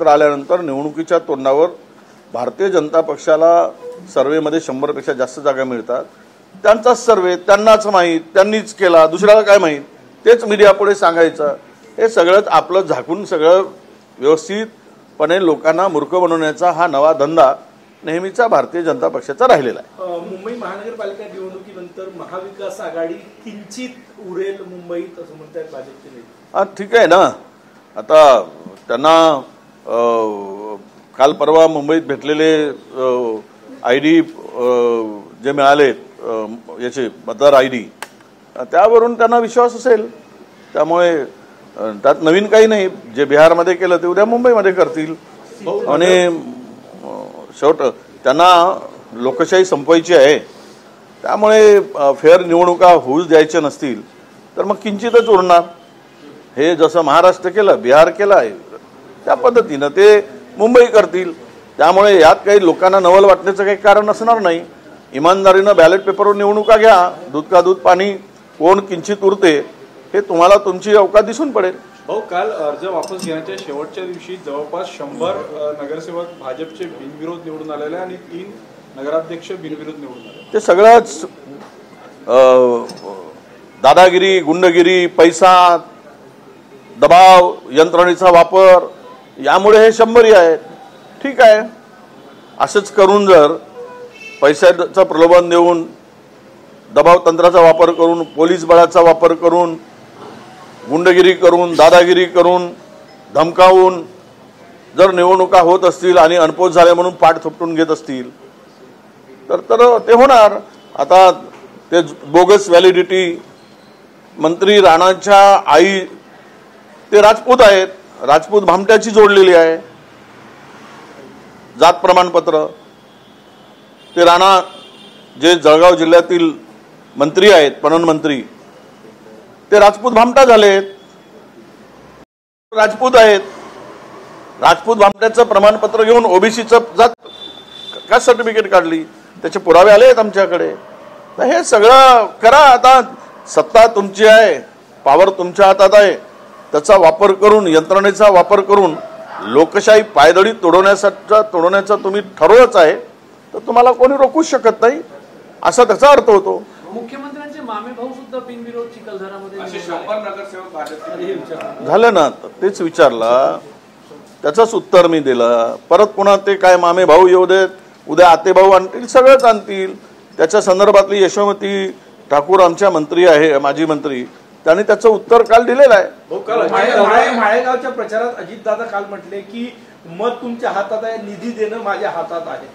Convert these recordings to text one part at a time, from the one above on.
आल्यानंतर निवडणुकीच्या तोंडावर भारतीय जनता पक्षाला सर्वेमध्ये 100 पेक्षा जास्त जागा मिळतात। त्यांचा सर्वे त्यांनाच माहीत, त्यांनीच केला, दुसऱ्याला काय माहीत, तेच मीडिया पुढे सांगायचं। हे सगळंच आपलं झाकून सगळं व्यवस्थितपणे लोकांना मूर्ख बनवण्याचा हा नवा धंदा नेहमीचा भारतीय जनता पक्षाचा राहिलेला आहे। मुंबई महानगरपालिका निवडणुकीनंतर महाविकास आघाडी किंचित उरेल मुंबईत असं म्हणतात भाजपचे नेते। ठीक आहे ना, आता त्यांना काल परवा मुंबईत भेटलेले ID जे मिळाले याचे मतदार ID त्यावरून त्यांना विश्वास असेल, त्यामुळे त्यात नवीन काही नाही। जे बिहारमध्ये केलं ते उद्या मुंबईमध्ये करतील आणि शेवट त्यांना लोकशाही संपवायची आहे, त्यामुळे फेअर निवडणुका होऊच द्यायच्या नसतील तर मग किंचितच उरणार। हे जसं महाराष्ट्र केलं, बिहार केलं त्या पद्धतीनं ते मुंबई करतील, त्यामुळे यात काही लोकांना नवल वाटण्याचं काही कारण असणार नाही। इमानदारीनं बॅलेट पेपरवर निवडणुका घ्या, दूध का दूध पाणी, कोण किंचित उरते हे तुम्हाला तुमची अवकाश दिसून पडेल। भाऊ, काल अर्ज वापस घेण्याच्या शेवटच्या दिवशी जवळपास 100 नगरसेवक भाजपचे बिनविरोध निवडून आलेले आणि 3 नगराध्यक्ष बिनविरोध निवडून आले। ते सगळंच दादागिरी, गुंडगिरी, पैसा, दबाव यंत्रणेचा वापर यामुळे हे 100 आहेत। ठीक आहे, असंच करून जर पैशाचं प्रलोभन देऊन, दबाव तंत्राचा वापर करून, पोलीस बळाचा वापर करून, गुंडगिरी करून, दादागिरी करून, धमकावून जर निवडणुका होत असतील आणि अनपोच झाले म्हणून पाठ थोपटून घेत असतील तर ते होणार। आता ते बोगस व्हॅलिडिटी, मंत्री राणाच्या आई ते राजपूत आहेत, राजपूत भामट्याची जोडलेली आहे जात प्रमाणपत्र। ते राणा जे जळगाव जिल्ह्यातील मंत्री आहेत, पणन मंत्री, ते राजपूत भामटा झालेत, राजपूत आहेत। राजपूत भामट्याचं प्रमाणपत्र घेऊन ओबीसीचं जात कास्ट सर्टिफिकेट काढली, त्याचे पुरावे आले आहेत आमच्याकडे। हे सगळं करा, आता सत्ता तुमची आहे, पॉवर तुमच्या हातात आहे, त्याचा वापर करून, यंत्रणेचा वापर करून लोकशाही पायदळी तोडवण्याचा तुम्ही ठरवलंच आहे, तर तुम्हाला कोणी रोखू शकत नाही, असा त्याचा अर्थ होतो। मुख्यमंत्र्यांचे मामे भाऊ सुद्धा बिनविरोध चिखलदरामध्ये झालं ना, तेच विचारला, त्याचंच उत्तर मी दिलं। परत पुन्हा ते काय मामे भाऊ येऊ देत, उद्या आते भाऊ आणतील, सगळंच आणतील। त्याच्या संदर्भातली यशोमती ठाकूर आमच्या मंत्री आहे, माजी मंत्री, त्यांनी त्याचं उत्तर काल दिलेलं आहे। माळेगावच्या प्रचारात अजितदादा काल म्हटले की मत तुमच्या हातात आहे, निधी देणं माझ्या हातात आहे।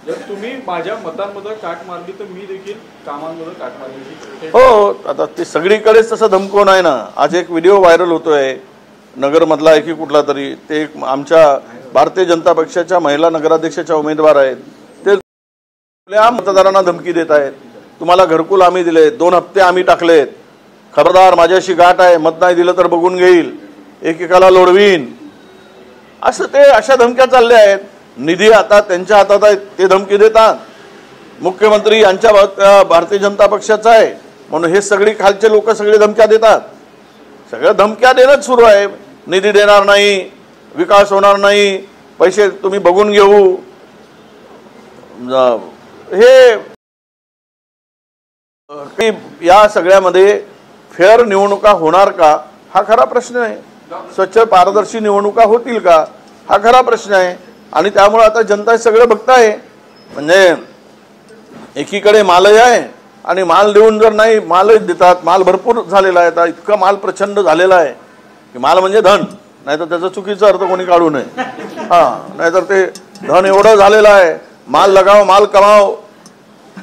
जर तुम्ही माझ्या मतांमध्ये काट मारली तर मी देखील कामांमध्ये काट मारली। हो, आता ते सगळीकडेच तसं धमकवून आहे ना। आज एक व्हिडिओ व्हायरल होतोय नगरमधला आहे की कुठला तरी, ते आमच्या भारतीय जनता पक्षाच्या महिला नगराध्यक्षाच्या उमेदवार आहेत, ते आपल्या मतदारांना धमकी देत आहेत, तुम्हाला घरकुल आम्ही दिले, 2 हप्ते आम्ही टाकलेत, खबरदार माझ्याशी गाठ आहे, मत नाही दिलं तर बघून घेईल, एकेकाला लोडवीन, असं ते अशा धमक्या चालल्या आहेत। निधी आता त्यांच्या हातात आहे, ते धमकी देतात। मुख्यमंत्री यांच्या भारतीय जनता पक्षाचा आहे म्हणून हे सगळी खालचे लोक सगळे धमक्या देतात, सगळं धमक्या देणंच सुरू आहे। निधी देणार नाही, विकास होणार नाही, पैसे तुम्ही बघून घेऊ, हे या सगळ्यामध्ये फेअर निवडणुका होणार का हा खरा प्रश्न आहे। स्वच्छ पारदर्शी निवडणुका होतील का हा खरा प्रश्न आहे। आणि त्यामुळे आता जनता सगळं बघताय, म्हणजे एकीकडे मालही आहे आणि माल देऊन जर नाही, मालही देतात, माल भरपूर झालेला आहे, आता इतका माल प्रचंड झालेला आहे की माल म्हणजे धन, नाहीतर त्याचा चुकीचा अर्थ कोणी काढू नये। नाहीतर ते धन एवढं झालेलं आहे, माल लगाव माल कमाव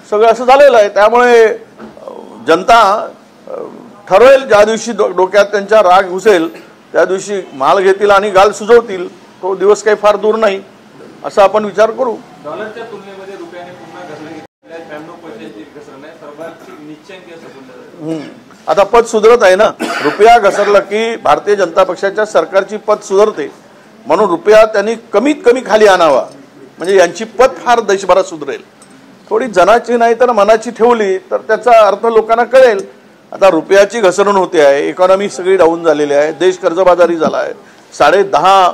सगळं असं झालेलं आहे। त्यामुळे जनता ठरवेल, ज्या दिवशी डोक्यात त्यांच्या राग घुसेल त्या दिवशी माल घेतील आणि गाल सुजवतील, तो दिवस काही फार दूर नाही असं आपण विचार करू। डॉलरच्या तुलनेमध्ये रुपयाने पुन्हा घसरण घेतली आहे, 95% घसरण आहे, सर्वाधिक निश्चयंकी असं आता पद सुधारत आहे ना, रुपया घसरला की भारतीय जनता पक्षाच्या सरकारची पद सुधारते, म्हणून रुपया त्यांनी कमीत कमी खाली आणावा, म्हणजे यांची पद फार देशभरात सुधारेल। थोडी जनाची नाही तर मनाची ठेवली तर त्याचा अर्थ लोकांना कळेल। आता रुपयाची घसरण होते आहे, इकॉनॉमी सगळी डाऊन झालेली आहे, देश कर्जबाजारी झाला आहे, 10.5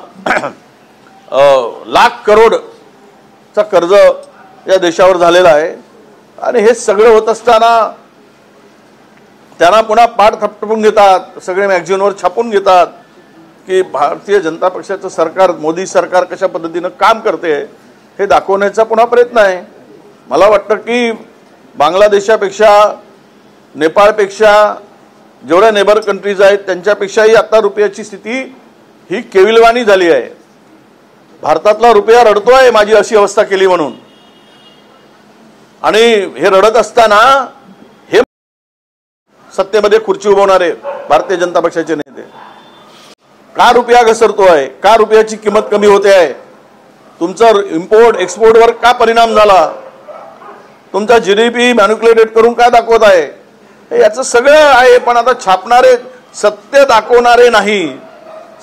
लाख करोडचा कर्ज या देशावर झालेला आहे आणि हे सगळं होत असताना त्यांना पुन्हा पाठ थपटपून घेतात, सगळे मॅगझिनवर छापून घेतात की भारतीय जनता पक्षाचं सरकार, मोदी सरकार कशा पद्धतीनं काम करते हे दाखवण्याचा पुन्हा प्रयत्न आहे. मला वाटतं की बांगलादेशापेक्षा, नेपाळपेक्षा, जेवढ्या नेबर कंट्रीज आहेत त्यांच्यापेक्षाही आता रुपयाची स्थिती ही केविलवाणी झाली आहे. भारतातला रुपया रडतोय माझी अशी अवस्था केली म्हणून, आणि हे रडत असताना हे सत्तेमध्ये खुर्ची उभवणारे भारतीय जनता पक्षाचे नेते का रुपया घसरतोय, का रुपयाची किंमत कमी होते आहे, तुमचा इम्पोर्ट एक्सपोर्टवर का परिणाम झाला, तुमचा GDP मॅन्युक्युलेटेड करून काय दाखवत आहे, याचं सगळं आहे. पण आता छापणारे सत्य दाखवणारे नाही,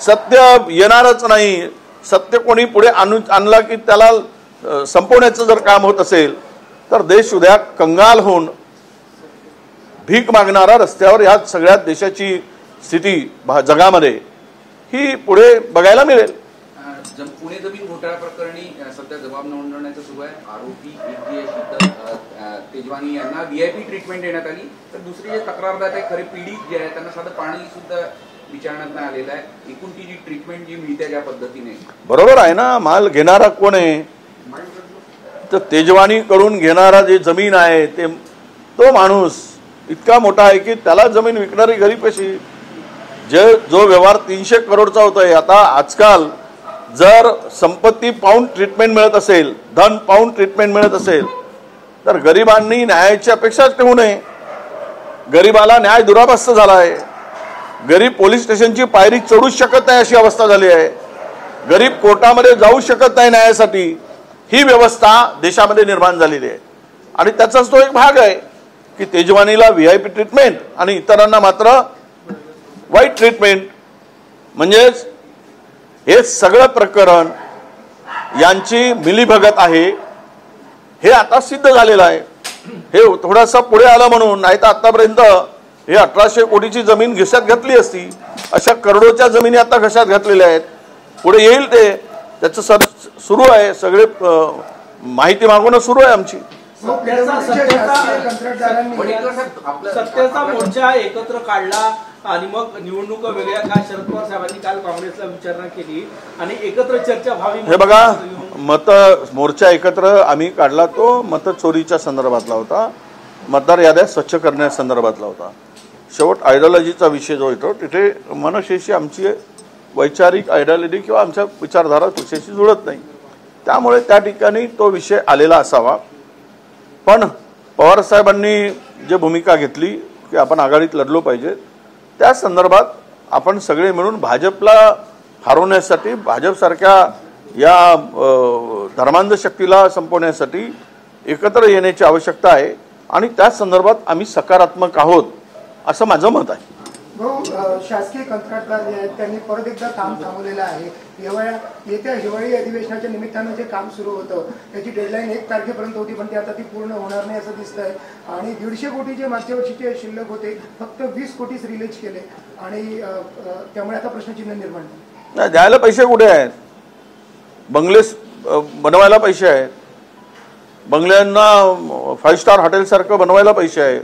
सत्य येणारच नाही. सत्य कोणी पुढे आणला की त्याला संपवण्याचं जर काम होत असेल तर देश उद्या कंगाल होऊन भीक मागणारा रस्त्यावर या सगळ्या देशाची स्थिती जगामध्ये ही पुढे बघायला मिळेल. पुणे जमीन घोटाळा प्रकरणी सध्या जबाब नोंदवण्याचं सुरू आहे. आरोपी एक जे शीतल तेजवानी यांना VIP ट्रीटमेंट देण्यात आली, तर दुसरी जे तक्रारदार आहे खरे पीडित जे आहे त्यांना साधं पाणी सुद्धा विचारण्यात नाही आलेलं आहे. एकूण ती जी ट्रीटमेंट जी मिळते ज्या पद्धतीने, बरोबर आहे ना. माल घेणारा कोण आहे, तर तेजवानी करून घेणारा जे जमीन आहे ते तो माणूस इतका मोठा आहे की त्याला जमीन विकणारी गरीब कशी. जो व्यवहार 300 करोडचा होतोय, आता आजकाल जर संपत्ती पाऊंड ट्रीटमेंट मिळत असेल, धन पाऊंड ट्रीटमेंट मिळत असेल, तर गरिबांनी न्यायाची अपेक्षाच ठेवू नये. गरिबाला न्याय दुराभास्त झाला आहे. गरीब पोलीस स्टेशनची पायरी चढूच शकत नाही अशी अवस्था झाली आहे. गरीब कोर्टामध्ये जाऊ शकत नाही न्यायासाठी. ही व्यवस्था देशामध्ये निर्माण झालेली आहे आणि त्याचाच तो एक भाग आहे की तेजवानीला VIP ट्रीटमेंट आणि इतरांना मात्र वाईट ट्रीटमेंट. म्हणजेच हे सगळं प्रकरण यांची मिलीभगत आहे हे आता सिद्ध झालेलं आहे. हे थोडासा पुढे आलं म्हणून, नाही तर आतापर्यंत हे 1800 कोटीची जमीन घशात घातली असती. अशा करोडोच्या जमिनी आता घशात घातलेल्या आहेत. पुढे येईल ते, त्याचं सुरू आहे. सगळे माहिती मागवणं सुरू आहे आमची. सत्तेचा मोर्चा एकत्र काढला आणि मग निवडणुका वेगळ्या का, शरद पवार साहेबांनी काल काँग्रेसला विचारणा केली आणि एकत्र चर्चा व्हावी. हे बघा, मोर्चा एकत्र आम्ही काढला तो मतचोरीच्या संदर्भातला होता, मतदार याद्या स्वच्छ करण्यासंदर्भातला होता. शेवट आयडिओलॉजीचा विषय जो येतो तिथे मनशेशी आमची वैचारिक आयडिओलॉजी किंवा आमच्या विचारधारा त्याच्याशी जुळत नाही, त्यामुळे त्या ठिकाणी तो विषय आलेला असावा. पण पवारसाहेबांनी जे भूमिका घेतली की आपण आघाडीत लढलो पाहिजे, त्या संदर्भात आपण सगळे मिळून भाजपला हरवण्यासाठी, भाजपसारख्या या धर्मांध शक्तीला संपवण्यासाठी एकत्र येण्याची आवश्यकता आहे आणि त्या संदर्भात आम्ही सकारात्मक आहोत असं माझं मत आहे. शासकीय कंत्राटदार जे आहेत त्यांनी परत एकदा काम थांबवलेलं आहे. येत्या हिवाळी अधिवेशनाच्या निमित्तानं जे काम सुरू होतं त्याची डेडलाईन 1 तारखेपर्यंत होती, पण ती आता ती पूर्ण होणार नाही असं दिसतंय. आणि 150 कोटी जे मागच्या वर्षीचे शिल्लक होते फक्त 20 कोटीच रिलीज केले आणि त्यामुळे आता प्रश्नचिन्ह निर्माण झाले. द्यायला पैसे कुठे आहेत? बंगले बनवायला पैसे आहेत, बंगल्यांना 5 स्टार हॉटेलसारखं बनवायला पैसे आहेत,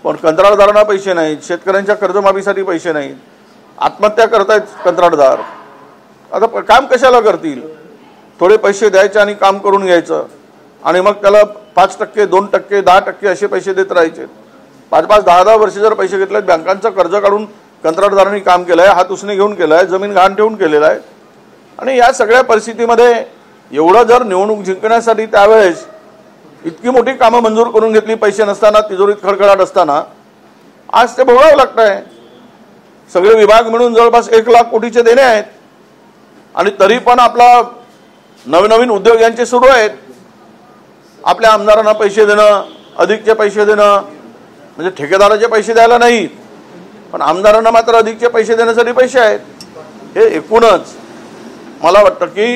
पण कंत्राटदारांना पैसे नाहीत. शेतकऱ्यांच्या कर्जमाफीसाठी पैसे नाहीत. आत्महत्या करतायत कंत्राटदार. आता काम कशाला करतील? थोडे पैसे द्यायचे आणि काम करून घ्यायचं आणि मग त्याला 5%, 2%, 10% असे पैसे देत राहायचे. 5-5, 10-10 वर्ष जर पैसे घेतले, बँकांचं कर्ज काढून कंत्राटदारांनी काम केलं आहे, हात उसने घेऊन केलं आहे, जमीन गहाण ठेवून केलेलं आहे. आणि या सगळ्या परिस्थितीमध्ये एवढं जर निवडणूक जिंकण्यासाठी त्यावेळेस इतकी मोठी कामं मंजूर करून घेतली, पैसे नसताना, तिजोरीत खडखडाट असताना, आज ते भोगावं लागतंय. सगळे विभाग मिळून जवळपास 1 लाख कोटीचे देणे आहेत आणि तरी पण आपला नवनवीन उद्योग यांचे सुरू आहेत. आपल्या आमदारांना पैसे देणं, अधिकचे पैसे देणं, म्हणजे ठेकेदाराचे पैसे द्यायला नाहीत, पण आमदारांना मात्र अधिकचे पैसे देण्यासाठी पैसे आहेत. हे एकूणच मला वाटतं की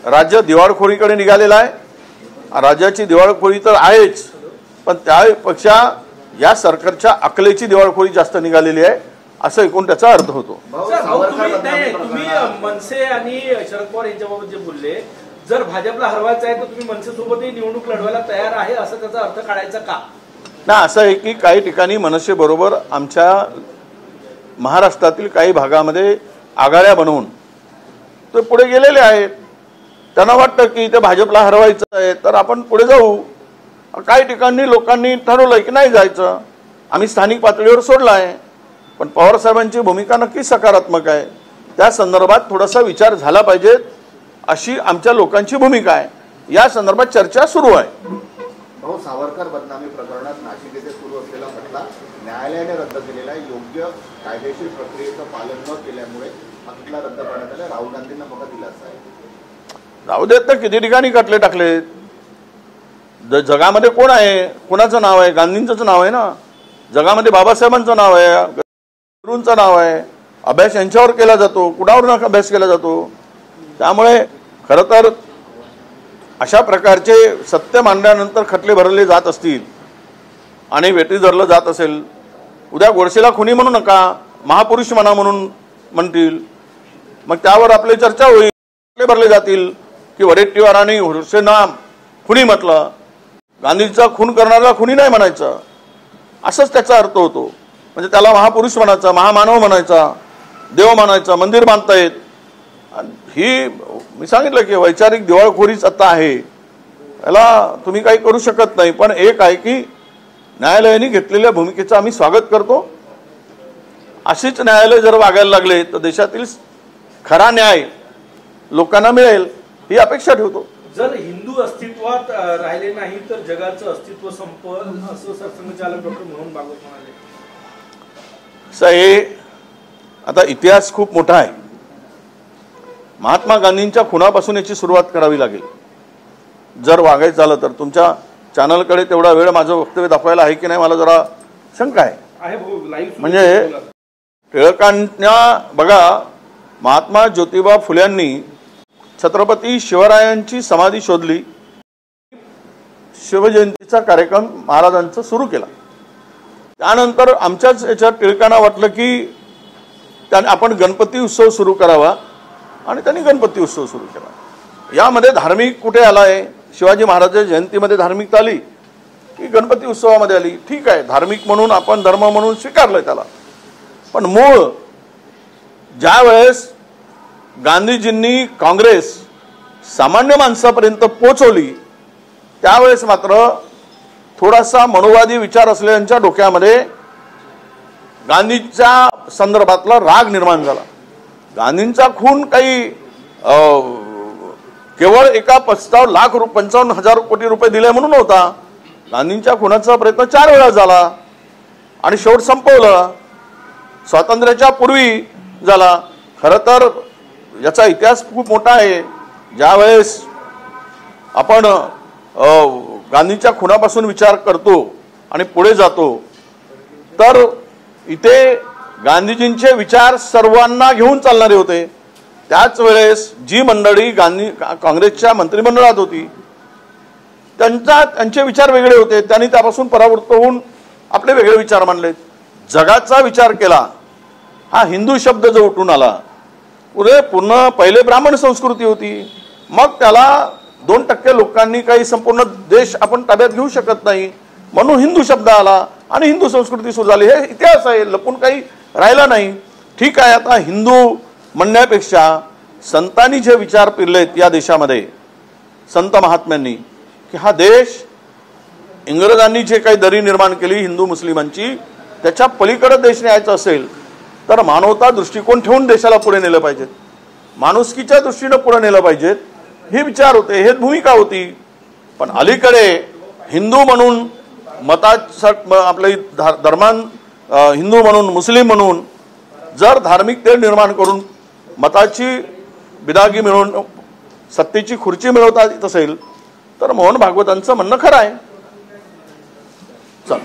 राज्य दिवाळखोरीकडे निघालेलं आहे. राज्याची दिवाळखोरी तर आहेच, पण त्यापेक्षा या सरकारच्या अकलेची दिवाळखोरी जास्त निघालेली आहे असं एकूण त्याचा अर्थ होतो. सर, भाऊ, तुम्ही मनसे आणि शरद पवार यांच्याबाबत जे बोलले, जर भाजपला हरवायचं आहे तर तुम्ही मनसेसोबतही निवडणूक लढवायला तयार आहे असं त्याचा अर्थ काढायचा का? ना असं आहे की काही ठिकाणी मनसे बरोबर आमच्या महाराष्ट्रातील काही भागामध्ये आघाड्या बनवून ते पुढे गेलेले आहेत. त्यांना वाटतं की ते भाजपला हरवायचं आहे तर आपण पुढे जाऊ. काही ठिकाणी लोकांनी ठरवलंय की नाही जायचं. आम्ही स्थानिक पातळीवर सोडला आहे, पण पवार साहेबांची भूमिका नक्कीच सकारात्मक आहे. त्या संदर्भात थोडासा विचार झाला पाहिजे अशी आमच्या लोकांची भूमिका आहे. या संदर्भात चर्चा सुरू आहे. भाऊ, सावरकर बदनामी प्रकरणात नाशिक येथे सुरू असलेला खटला न्यायालयाने रद्द केलेला आहे. योग्य कायदेशीर प्रक्रियेचं पालन न केल्यामुळे हा खटला रद्द करण्यात आला. राहुल गांधींना बघा दिलासा आहे. राहू देत तर किती ठिकाणी खटले टाकले. जगामध्ये कोण आहे, कोणाचं नाव आहे? गांधींचंच नाव आहे ना. जगामध्ये बाबासाहेबांचं नाव आहे, नेहरूंचं नाव आहे. अभ्यास यांच्यावर केला जातो, कुणावर अभ्यास केला जातो. त्यामुळे खरं तर अशा प्रकारचे सत्य मांडल्यानंतर खटले भरले जात असतील आणि वेटी धरलं जात असेल, उद्या गोडसेला खुनी म्हणू नका, महापुरुष म्हणा म्हणून म्हणतील, मग त्यावर आपली चर्चा होईल. खटले भरले जातील की वडेट्टीवारांनी हुसेनला खुनी म्हटलं, गांधीचा खून करणारा खुनी नाही म्हणायचं, असंच त्याचा अर्थ होतो. म्हणजे त्याला महापुरुष म्हणायचा, महामानव म्हणायचा, देव म्हणायचा, मंदिर बांधतायत. ही मी सांगितलं की वैचारिक दिवाळखोरीच आता आहे. याला तुम्ही काही करू शकत नाही. पण एक आहे की न्यायालयाने घेतलेल्या भूमिकेचं आम्ही स्वागत करतो. अशीच न्यायालय जर वागायला लागले तर देशातील खरा न्याय लोकांना मिळेल ही अपेक्षा ठेवतो. जर हिंदू अस्तित्वात राहिले नाही तर जगाचं अस्तित्व संपल असं सरसंघचालक डॉक्टर मोहन भागवत म्हणाले. आता इतिहास खूप मोठा आहे. महात्मा गांधींच्या खुनापासून याची सुरुवात करावी लागेल. जर वागायचं झालं तर तुमच्या चॅनलकडे तेवढा वेळ माझं वक्तव्य दाखवायला आहे की नाही मला जरा शंका आहे. म्हणजे टिळकांना बघा, महात्मा ज्योतिबा फुल्यांनी छत्रपती शिवरायांची समाधी शोधली, शिवजयंतीचा कार्यक्रम महाराजांचा सुरू केला. त्यानंतर आमच्याच याच्यात टिळकांना वाटलं की आपण गणपती उत्सव सुरू करावा आणि त्यांनी गणपती उत्सव सुरू केला. यामध्ये धार्मिक कुठे आलाय? शिवाजी महाराजांच्या जयंतीमध्ये धार्मिकता आली की गणपती उत्सवामध्ये आली? ठीक आहे, धार्मिक म्हणून आपण धर्म म्हणून स्वीकारलंय त्याला. पण मूळ ज्या वेळेस गांधीजींनी काँग्रेस सामान्य माणसापर्यंत पोहोचवली त्यावेळेस मात्र थोडासा मनोवादी विचार असलेल्यांच्या डोक्यामध्ये गांधीच्या संदर्भातला राग निर्माण झाला. गांधींचा खून काही केवळ एका 55,00,000 कोटी रुपये दिले म्हणून होता. गांधींच्या खुनाचा प्रयत्न 4 वेळा झाला आणि शेवट संपवलं. स्वातंत्र्याच्या पूर्वी झाला. खरं तर याचा इतिहास खूप मोठा आहे. ज्यावेळेस आपण गांधींच्या खुनापासून विचार करतो आणि पुढे जातो तर इथे गांधीजींचे विचार सर्वांना घेऊन चालणारे होते. त्याच वेळेस जी मंडळी काँग्रेसच्या मंत्रिमंडळात होती त्यांचे विचार वेगळे होते. त्यांनी त्यापासून परावृत्त होऊन आपले वेगळे विचार मांडले. जगाचा विचार केला. हा हिंदू शब्द जो उठून आला, पूर्ण पहिले ब्राह्मण संस्कृती होती, मग त्याला 2% लोकांनी काही संपूर्ण देश आपण ताब्यात घेऊ शकत नाही म्हणून हिंदू शब्द आला आणि हिंदू संस्कृती सुरू झाली. हे इतिहास आहे, लपून काही राहिला नाही. ठीक आहे, आता हिंदू म्हणण्यापेक्षा संतांनी जे विचार पेरलेत या देशामध्ये, संत महात्म्यांनी, की हा देश इंग्रजांनी जे काही दरी निर्माण केली हिंदू मुस्लिमांची, त्याच्या पलीकडे देश न्यायचा असेल तर मानवता दृष्टिकोन ठेवून देशाला पुढे नेलं पाहिजेत, माणुसकीच्या दृष्टीने पुढे नेलं पाहिजेत, हे विचार होते, हे भूमिका होती. पण अलीकडे हिंदू म्हणून आपले धर्मान हिंदू म्हणून मुस्लिम म्हणून जर धार्मिकते निर्माण करून मताची बिदागी मिळवून सत्तेची खुर्ची मिळवता येत असेल तर मोहन भागवतांचं म्हणणं खरं आहे. चल.